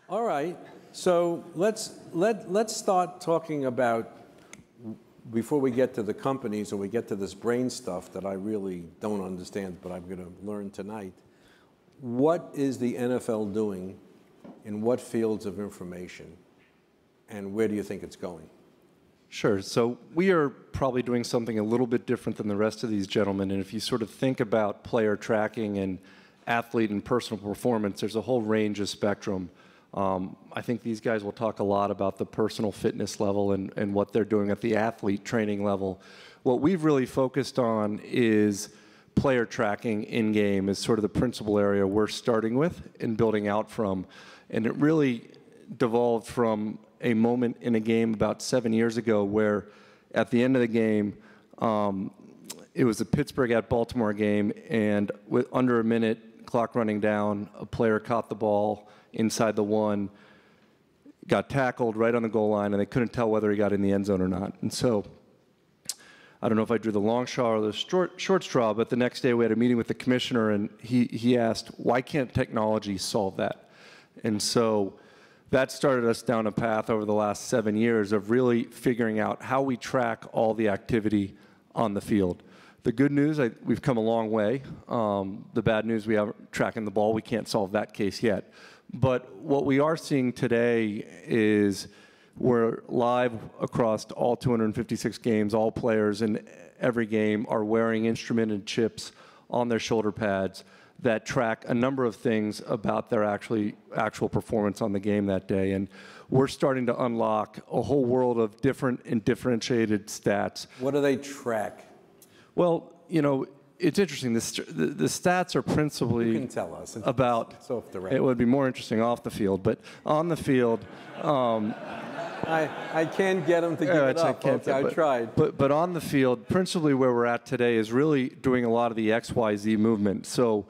All right. So let's start talking about, before we get to the companies or we get to this brain stuff that I really don't understand, but I'm going to learn tonight. What is the NFL doing in what fields of information, and where do you think it's going? Sure. So we are probably doing something a little bit different than the rest of these gentlemen. And if you sort of think about player tracking and athlete and personal performance, there's a whole range of spectrum. I think these guys will talk a lot about the personal fitness level and what they're doing at the athlete training level. What we've really focused on is player tracking in-game is sort of the principal area we're starting with and building out from. And it really devolved from a moment in a game about 7 years ago where at the end of the game, it was a Pittsburgh at Baltimore game, and with under a minute, clock running down, a player caught the ball inside the one, got tackled right on the goal line, and they couldn't tell whether he got in the end zone or not. And so I don't know if I drew the long straw or the short straw, but the next day we had a meeting with the commissioner, and he asked, why can't technology solve that? And so that started us down a path over the last 7 years of really figuring out how we track all the activity on the field. The good news, we've come a long way. The bad news, we haven't tracking the ball. We can't solve that case yet. But what we are seeing today is we're live across all 256 games. All players in every game are wearing instrumented chips on their shoulder pads that track a number of things about their actual performance on the game that day. And we're starting to unlock a whole world of different and differentiated stats. What do they track? Well, you know, it's interesting. The stats are principally you can tell us. About, it's off the record. It would be more interesting off the field, but on the field, I can't get them to give it up. I tried. But on the field, principally where we're at today is really doing a lot of the XYZ movement. So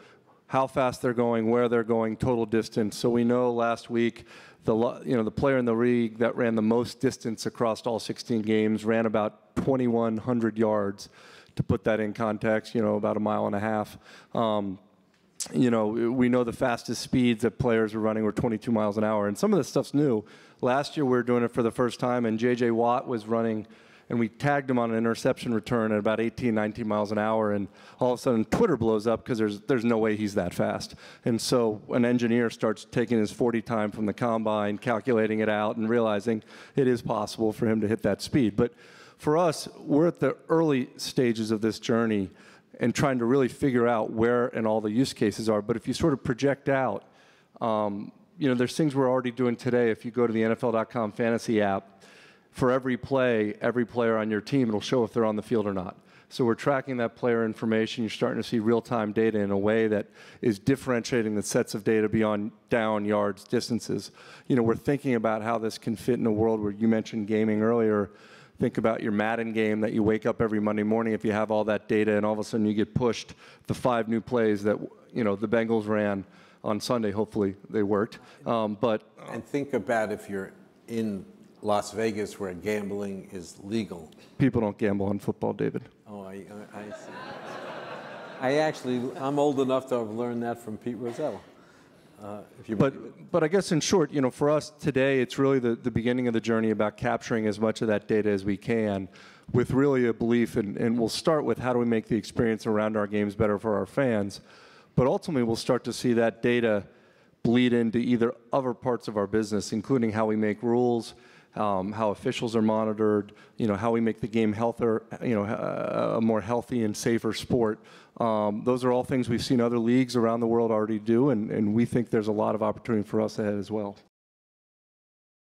how fast they're going, where they're going, total distance. So we know last week, the player in the league that ran the most distance across all 16 games ran about 2,100 yards. To put that in context, about 1.5 miles. We know the fastest speeds that players were running were 22 miles an hour, and some of this stuff's new. Last year we were doing it for the first time, and J.J. Watt was running, and we tagged him on an interception return at about 18, 19 miles an hour, and all of a sudden Twitter blows up because there's no way he's that fast. And so an engineer starts taking his 40 time from the combine, calculating it out, and realizing it is possible for him to hit that speed. But for us, we're at the early stages of this journey and trying to really figure out where and all the use cases are. But if you sort of project out, there's things we're already doing today. If you go to the NFL.com fantasy app, for every play, every player on your team, it'll show if they're on the field or not. So we're tracking that player information. You're starting to see real-time data in a way that is differentiating the sets of data beyond down, yards, distances. We're thinking about how this can fit in a world where you mentioned gaming earlier. Think about your Madden game that you wake up every Monday morning if you have all that data, and all of a sudden you get pushed the 5 new plays that the Bengals ran on Sunday. Hopefully they worked. And think about if you're in Las Vegas where gambling is legal. People don't gamble on football, David. Oh, I see. I'm old enough to have learned that from Pete Rozelle. But I guess in short, for us today, it's really the beginning of the journey about capturing as much of that data as we can with really a belief, and we'll start with how do we make the experience around our games better for our fans, but ultimately we'll start to see that data bleed into either other parts of our business, including how we make rules, how officials are monitored, how we make the game healthier, a more healthy and safer sport. Those are all things we've seen other leagues around the world already do, and we think there's a lot of opportunity for us ahead as well.